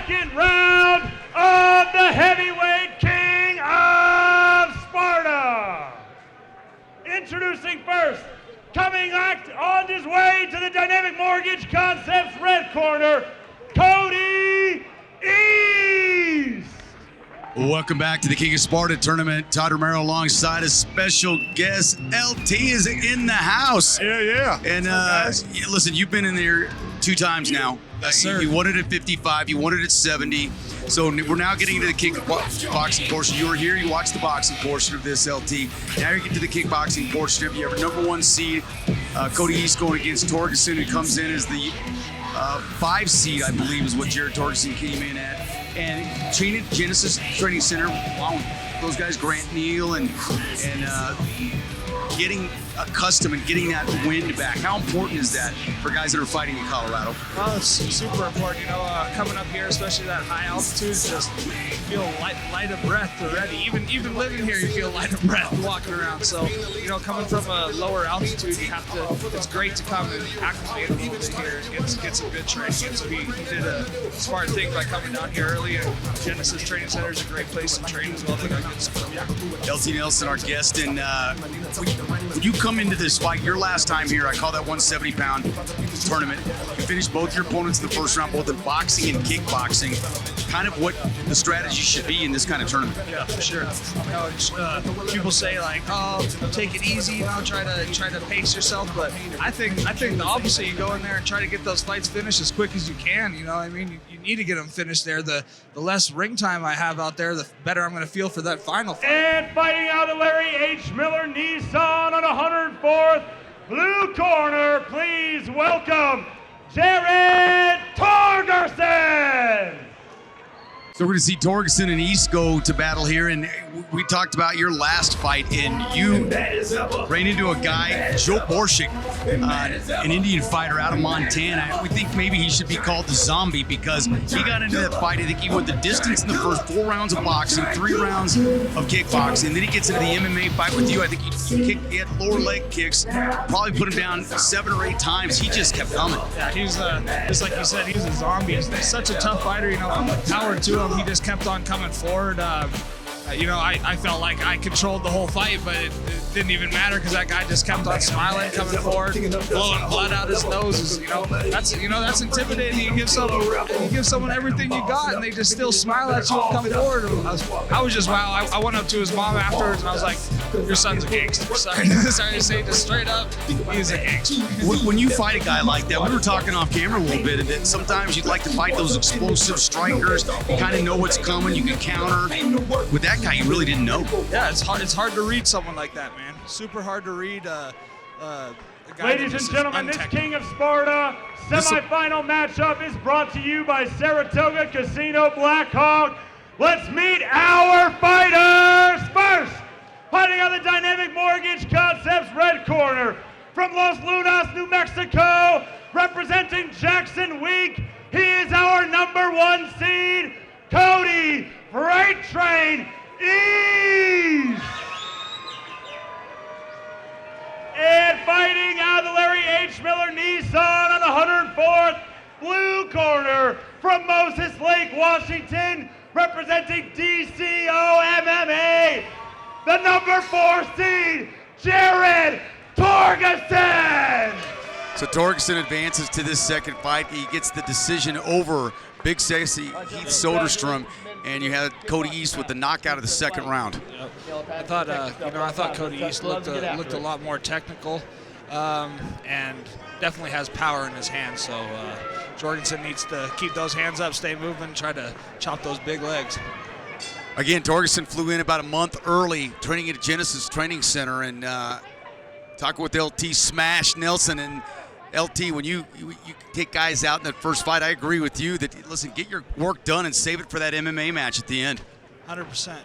second round of the heavyweight King of Sparta. Introducing first, coming on his way to the Dynamic Mortgage Concepts red corner, Cody East. Welcome back to the King of Sparta tournament. Todd Romero alongside a special guest. LT is in the house. Yeah. And listen, you've been in there 2 times now. Yes, sir. You won it at 55, you won it at 70. So we're now getting into the kickboxing portion. You were here, you watched the boxing portion of this, LT. Now you get to the kickboxing portion. You have a number 1 seed, Cody East, going against Torgeson, who comes in as the 5 seed, I believe, is what Jared Torgeson came in at. And training at Genesis Training Center, along with those guys, Grant Neal, and getting accustomed and getting that wind back. How important is that for guys that are fighting in Colorado? Well, it's super important. Coming up here, especially that high altitude, just feel light of breath already. Even living here, you feel light of breath walking around. So, coming from a lower altitude, you have to. It's great to come and acclimate a little bit here and get some good training. And so he did a smart thing by coming down here early. And Genesis Training Center is a great place to train as well. They got good stuff. LT Nelson, our guest, and when you come into this fight, your last time here, I call that 170-pound tournament. You finished both your opponents in the first round, both in boxing and kickboxing. Kind of what the strategy should be in this kind of tournament. Yeah, for sure. People say like, "Oh, take it easy," try to pace yourself. But I think the opposite. You go in there and try to get those fights finished as quick as you can. You need to get them finished there. The less ring time I have out there, the better I'm going to feel for that final fight. And fighting out of Larry H. Miller Nissan on 104th blue corner, please welcome Jared Torgeson. So we're going to see Torgeson and East go to battle here, and we talked about your last fight, and you ran into a guy, Joe Borshik, an Indian fighter out of Montana. We think maybe he should be called the Zombie because he got into that fight. I think he went the distance in the first 4 rounds of boxing, 3 rounds of kickboxing. Then he gets into the MMA fight with you. I think he had lower leg kicks, probably put him down 7 or 8 times. He just kept coming. Yeah, he's just like you said, he's a zombie. He's such a tough fighter. Power to him. He just kept on coming forward. I felt like I controlled the whole fight, but it didn't even matter because that guy just kept on smiling, coming forward, blowing blood out his nose. That's intimidating. You give someone everything you got, and they just still smile at you and come forward. I was just wow. I went up to his mom afterwards, and I was like, "Your son's a gangster." Sorry to say, just straight up, he's a gangster. When you fight a guy like that, we were talking off camera a little bit, that sometimes you'd like to fight those explosive strikers. You kind of know what's coming. You can counter. With that guy, you really didn't know. Yeah, it's hard to read someone like that, man. Super hard to read. A guy Ladies and gentlemen, this King of Sparta semi-final matchup is brought to you by Saratoga Casino Blackhawk. Let's meet our fighters first. Fighting on the Dynamic Mortgage Concepts red corner from Los Lunas, New Mexico, representing Jackson Week. He is our number 1 seed, Cody Freight Train East. And fighting out of the Larry H. Miller Nissan on 104th blue corner from Moses Lake, Washington, representing DCO MMA, the number 4 seed, Jared Torgeson. So Torgeson advances to this second fight. He gets the decision over Big Sexy Heath Soderstrom, and you had Cody East with the knockout of the second round. I thought Cody East looked a lot more technical, and definitely has power in his hands. So Jorgensen needs to keep those hands up, stay moving, try to chop those big legs. Again, Torgeson flew in about a month early, training at Genesis Training Center, and talking with LT Smash Nelson. And LT, when you take guys out in that first fight, I agree with you that, listen, get your work done and save it for that MMA match at the end. 100%.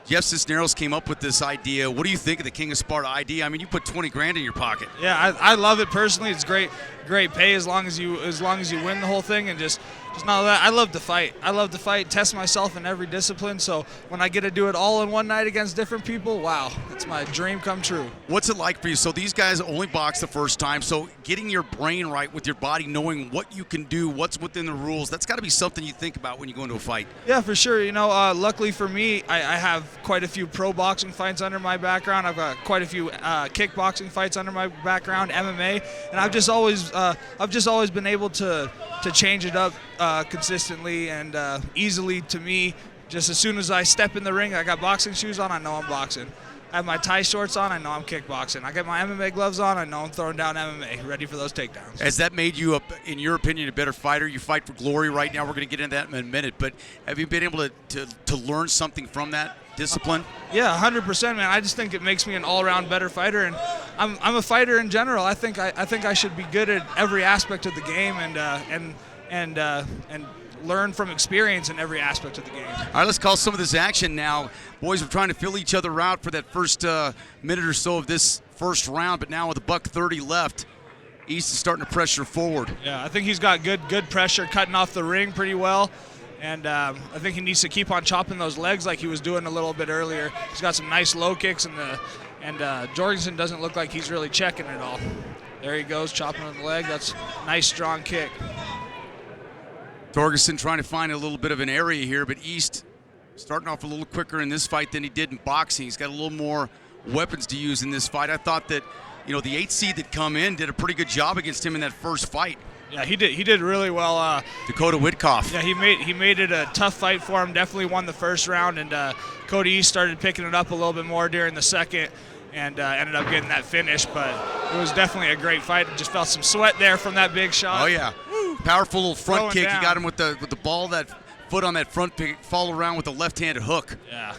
Jeff Cisneros came up with this idea. What do you think of the King of Sparta idea? I mean, you put 20 grand in your pocket. Yeah, I love it personally. It's great. great pay as long as you win the whole thing, and just know that I love to fight. I love to fight, test myself in every discipline. So when I get to do it all in one night against different people, wow, it's my dream come true. What's it like for you? So these guys only box the first time, so getting your brain right with your body, knowing what you can do, what's within the rules, that's got to be something you think about when you go into a fight. Yeah, for sure. You know, luckily for me, I have quite a few pro boxing fights under my background. I've got quite a few kickboxing fights under my background, MMA, and I've just always been able to change it up consistently and easily to me. Just as soon as I step in the ring, I got boxing shoes on, I know I'm boxing. I have my tie shorts on, I know I'm kickboxing. I get my MMA gloves on, I know I'm throwing down MMA, ready for those takedowns. Has that made you, in your opinion, a better fighter? You fight for glory right now. We're going to get into that in a minute. But have you been able to learn something from that discipline? Yeah, 100%, man. I just think it makes me an all-around better fighter, and I'm a fighter in general. I think I should be good at every aspect of the game and learn from experience in every aspect of the game. All right, let's call some of this action now. Boys, we're trying to fill each other out for that first minute or so of this first round, but now with $1:30 left, East is starting to pressure forward. Yeah, I think he's got good pressure, cutting off the ring pretty well, and I think he needs to keep on chopping those legs like he was doing a little bit earlier. He's got some nice low kicks, and Torgeson doesn't look like he's really checking at all. There he goes, chopping on the leg. That's a nice, strong kick. Torgeson trying to find a little bit of an area here, but East starting off a little quicker in this fight than he did in boxing. He's got a little more weapons to use in this fight. I thought that, the 8th seed that come in did a pretty good job against him in that first fight. Yeah, he did really well. Dakota Witkoff. Yeah, he made it a tough fight for him. Definitely won the first round, and Cody East started picking it up a little bit more during the second, and ended up getting that finish. But it was definitely a great fight. Just felt some sweat there from that big shot. Oh yeah, powerful little front Throwing kick. down. He got him with the ball, that foot on that front pick, follow around with a left-handed hook. Yeah,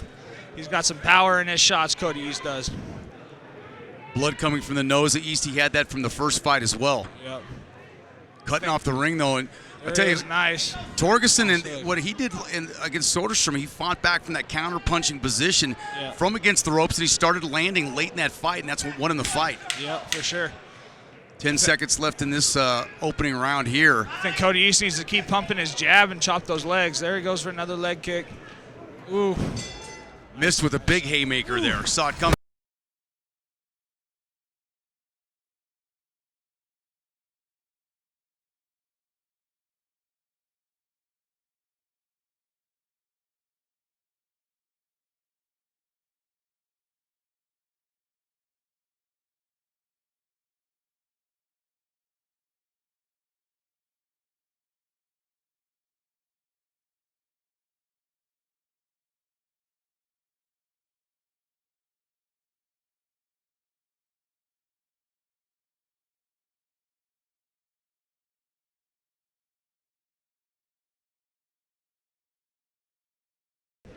he's got some power in his shots. Cody East does. Blood coming from the nose of East. He had that from the first fight as well. Yep. Cutting off the ring though, and I tell you, nice. Torgeson and what he did against Soderstrom, he fought back from that counter-punching position from against the ropes, and he started landing late in that fight, and that's what won him the fight. Yep, for sure. 10 seconds left in this opening round here. I think Cody East needs to keep pumping his jab and chop those legs. There he goes for another leg kick. Ooh. Missed with a big haymaker there. Saw it coming.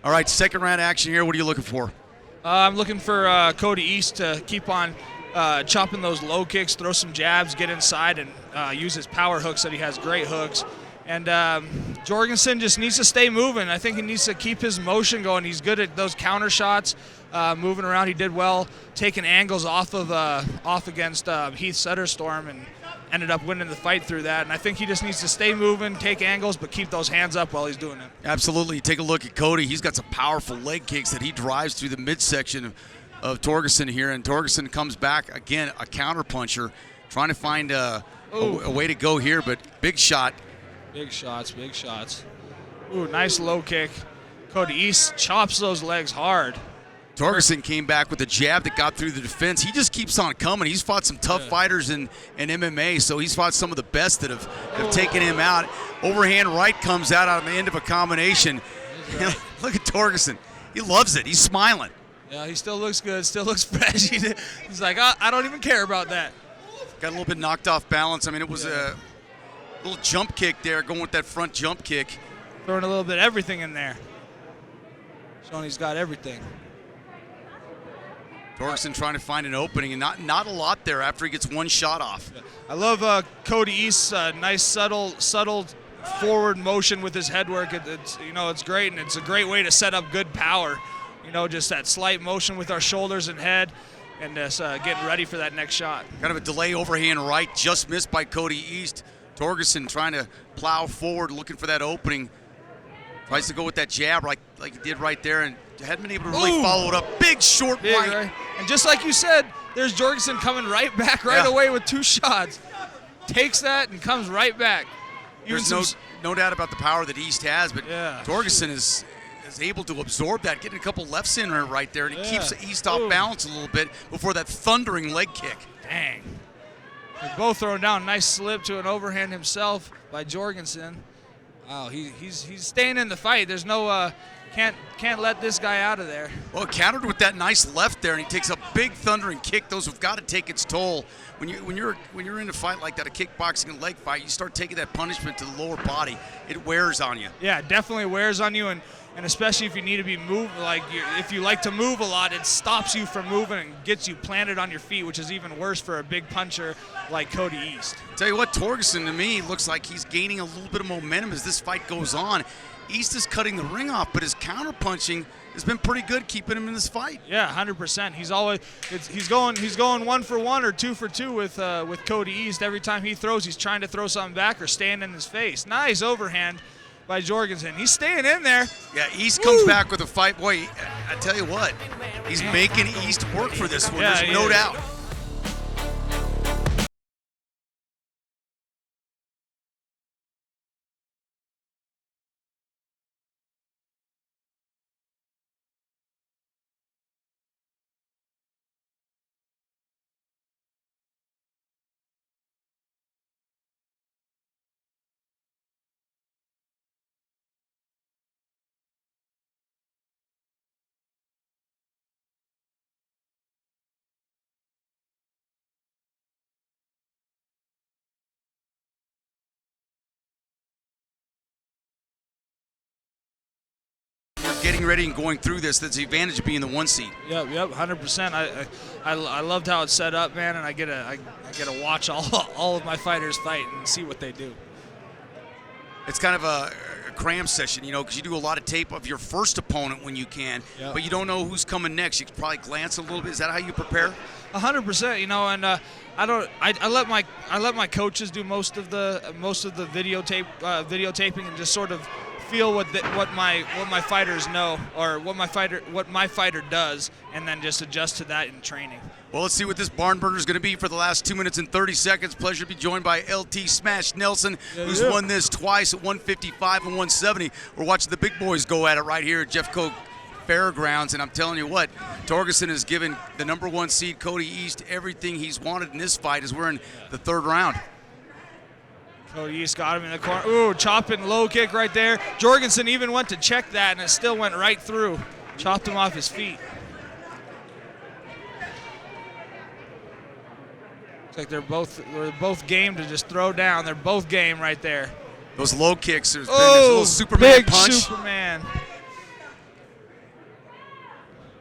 All right, second round action here. What are you looking for? I'm looking for Cody East to keep on chopping those low kicks, throw some jabs, get inside, and use his power hooks that he has great hooks. And Torgeson just needs to stay moving. I think he needs to keep his motion going. He's good at those counter shots, moving around. He did well taking angles off against Heath Sutterstorm, and ended up winning the fight through that. And I think he just needs to stay moving, take angles, but keep those hands up while he's doing it. Absolutely. Take a look at Cody. He's got some powerful leg kicks that he drives through the midsection of Torgeson here, and Torgeson comes back again, a counter puncher, trying to find a way to go here, but big shot. Big shots, big shots. Ooh, nice low kick. Cody East chops those legs hard. Torgeson came back with a jab that got through the defense. He just keeps on coming. He's fought some tough fighters in MMA, so he's fought some of the best that have taken him out. Overhand right comes out on the end of a combination. Look at Torgeson. He loves it. He's smiling. Yeah, he still looks good, still looks fresh. He's like, I don't even care about that. Got a little bit knocked off balance. I mean, it was a little jump kick there, going with that front jump kick. Throwing a little bit of everything in there. Showing he's got everything. Torgeson trying to find an opening, and not a lot there after he gets one shot off. I love Cody East's nice subtle forward motion with his head work. It's great, and it's a great way to set up good power. Just that slight motion with our shoulders and head. and just getting ready for that next shot. Kind of a delay overhand right, just missed by Cody East. Torgeson trying to plow forward, looking for that opening. Tries to go with that jab like he did right there, and hadn't been able to really follow it up. Big short right. And just like you said, there's Torgeson coming right back away with 2 shots. Takes that and comes right back. There's no doubt about the power that East has, but Torgeson is able to absorb that, getting a couple lefts in right there, and he keeps East off balance a little bit before that thundering leg kick. Dang. They're both throwing down. Nice slip to an overhand himself by Torgeson. Wow, he's staying in the fight. There's no can't let this guy out of there. Well, countered with that nice left there, and he takes a big thundering kick. Those have got to take its toll. When you're in a fight like that, a kickboxing and leg fight, you start taking that punishment to the lower body. It wears on you. Yeah, it definitely wears on you, and especially if you need to be moved, if you like to move a lot, it stops you from moving and gets you planted on your feet, which is even worse for a big puncher like Cody East. Tell you what, Torgeson to me looks like he's gaining a little bit of momentum as this fight goes on. East is cutting the ring off, but his counter punching has been pretty good, keeping him in this fight. Yeah, 100%. He's going 1 for 1 or 2 for 2 with Cody East. Every time he throws, he's trying to throw something back or stand in his face. Nice overhand by Torgeson. He's staying in there. Yeah, East comes back with a fight. Boy, I tell you what, he's making East work for this one. There's no doubt. Getting ready and going through this, that's the advantage of being the 1 seed. Yep, 100%. I loved how it's set up, man, and I get to watch all of my fighters fight and see what they do. It's kind of a cram session, because you do a lot of tape of your first opponent when you can, but you don't know who's coming next. You can probably glance a little bit. Is that how you prepare? 100%, and I let my coaches do most of the videotaping and just sort of feel what my fighters know or what my fighter does, and then just adjust to that in training. Well, let's see what this barn burner is going to be for the last 2 minutes and 30 seconds. Pleasure to be joined by LT Smash Nelson, who's won this twice at 155 and 170. We're watching the big boys go at it right here at Jeffco Fairgrounds, and I'm telling you what, Torgeson has given the number 1 seed Cody East everything he's wanted in this fight as we're in the 3rd round. Cody East got him in the corner. Ooh, chopping low kick right there. Torgeson even went to check that, and it still went right through. Chopped him off his feet. Looks like they're both game to just throw down. They're both game right there. Those low kicks. There's been this little Superman punch. Superman.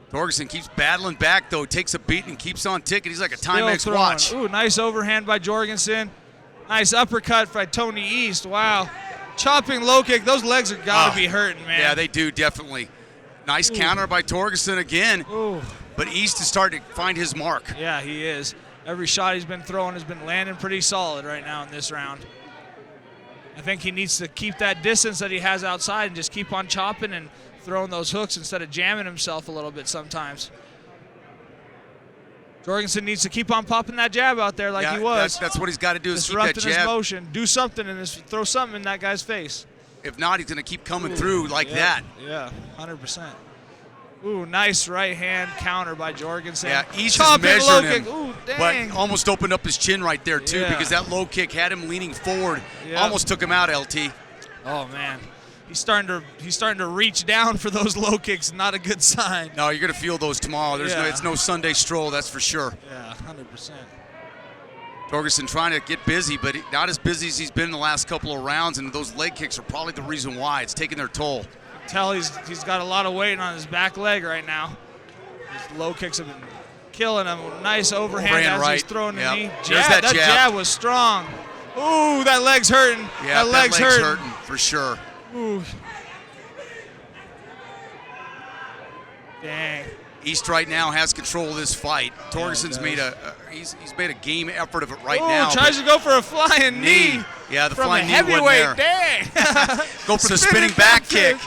Torgeson keeps battling back, though. Takes a beat and keeps on ticking. He's like a Timex watch. Ooh, nice overhand by Torgeson. Nice uppercut by Tony East. Wow. Chopping low kick. Those legs are got to be hurting, man. Yeah, they do, definitely. Nice counter by Torgeson again. Ooh. But East is starting to find his mark. Yeah, he is. Every shot he's been throwing has been landing pretty solid right now in this round. I think he needs to keep that distance that he has outside and just keep on chopping and throwing those hooks instead of jamming himself a little bit sometimes. Torgeson needs to keep on popping that jab out there like he was. That's what he's got to do, is keep that jab. Disrupting his motion. Do something and throw something in that guy's face. If not, he's going to keep coming through like that. Yeah, 100%. Ooh, nice right hand counter by Torgeson. Yeah, East is measuring him, ooh, dang. but almost opened up his chin right there too, because that low kick had him leaning forward. Almost took him out, LT. Oh man, he's starting to reach down for those low kicks. Not a good sign. No, you're gonna feel those tomorrow. It's no Sunday stroll, that's for sure. Yeah, 100%. Torgeson trying to get busy, but not as busy as he's been in the last couple of rounds, and those leg kicks are probably the reason why. It's taking their toll. Tell he's got a lot of weight on his back leg right now. His low kicks have been killing him. Nice overhand as he's throwing the knee. That jab was strong. Ooh, that leg's hurting. Yeah, that leg's hurting for sure. Ooh. Dang. East right now has control of this fight. Torgeson's made he's made a game effort of it right now. Tries to go for a flying knee. Yeah, the from flying the knee wasn't there. Dang. Go for the spinning back kick.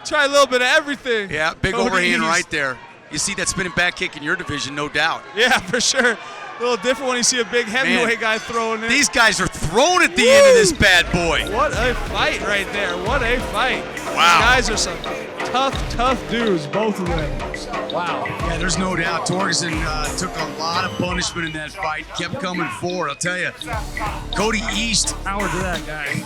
Try a little bit of everything. Yeah, big overhand right there. You see that spinning back kick in your division, no doubt. Yeah, for sure. A little different when you see a big heavyweight guy throwing it. These guys are thrown at the end of this bad boy. What a fight right there. What a fight. Wow. These guys are some tough dudes, both of them. Wow. Yeah, there's no doubt. Torgeson took a lot of punishment in that fight, kept coming forward. I'll tell you, Cody East. Power to that guy.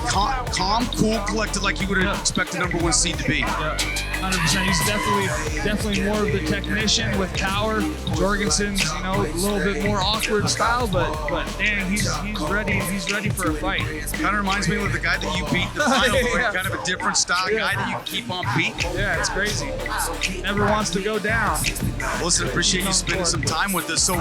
Calm, cool, collected like you would expect a number 1 seed to be. Yeah, 100%. He's definitely more of the technician with power. Jorgensen's, a little bit more awkward style, but man, he's ready. He's ready for a fight. Kind of reminds me of the guy that you beat in the final, Yeah. kind of a different style guy that you can keep on beating. Yeah, it's crazy. Never wants to go down. Listen, appreciate you spending some time with us. So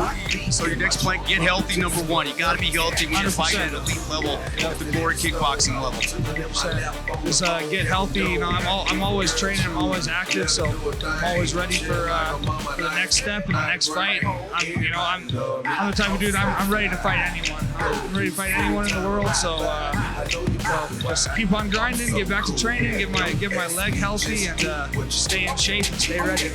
your next fight, get healthy, number 1. You got to be healthy when you're fighting at elite level, at the glory kickboxing level. 100%. Just get healthy. I'm always training. I'm always active, so I'm always ready for the next step and the next fight. I'm the type of dude. I'm ready to fight anyone. I'm ready to fight anyone in the world. So just keep on grinding, get back to training, get my leg healthy, and stay in shape and stay ready.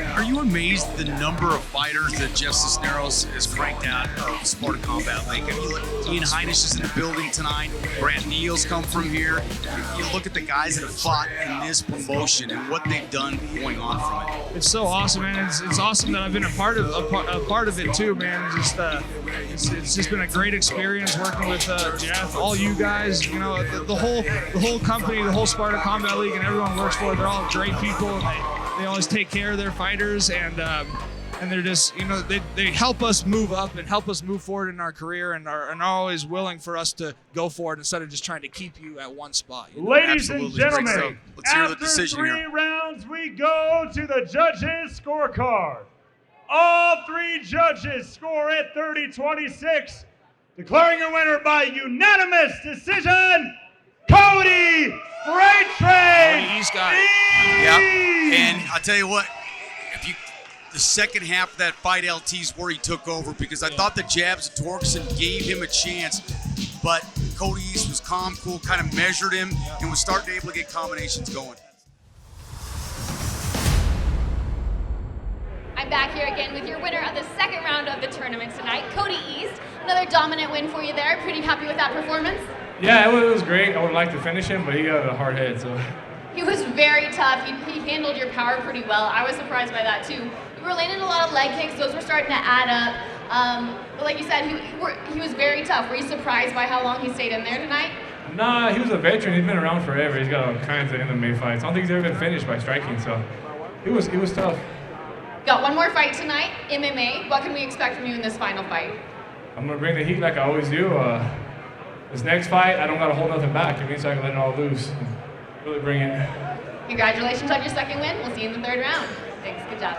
Are you amazed at the number of fighters that Jeff Cisneros has cranked out of Sparta Combat League? I mean, look, Ian Heinisch is in the building tonight. Brant Neal's come from here. You look at the guys that have fought in this promotion and what they've done going on from it. It's so awesome, man. It's awesome that I've been a part of it too, man. It's just been a great experience working with Jeff, all you guys. The whole company, the whole Sparta Combat League, and everyone works for it. They're all great people, and they always take care of their fighters, and they're just they help us move up and help us move forward in our career, and are always willing for us to go forward instead of just trying to keep you at one spot. Ladies and Absolutely. gentlemen, Let's hear the after decision 3 here. rounds, we go to the judges' scorecard. All 3 judges score at 30-26, declaring a winner by unanimous decision, Cody Freight Train. Cody East got it. Yep. And I'll tell you what, the second half of that fight, LT's where he took over, because I thought the jabs of Torgeson gave him a chance, but Cody East was calm, cool, kind of measured him, and was starting to able to get combinations going. I'm back here again with your winner of the second round of the tournament tonight, Cody East. Another dominant win for you there. Pretty happy with that performance? Yeah, it was great. I would like to finish him, but he got a hard head, so. He was very tough. He handled your power pretty well. I was surprised by that too. You were landing a lot of leg kicks. Those were starting to add up. But like you said, he was very tough. Were you surprised by how long he stayed in there tonight? Nah, he was a veteran. He's been around forever. He's got all kinds of MMA fights. I don't think he's ever been finished by striking, so it was tough. Got one more fight tonight, MMA. What can we expect from you in this final fight? I'm going to bring the heat like I always do. This next fight, I don't got to hold nothing back. It means I can let it all loose. Really bring it. Congratulations on your second win. We'll see you in the third round. Thanks. Good job.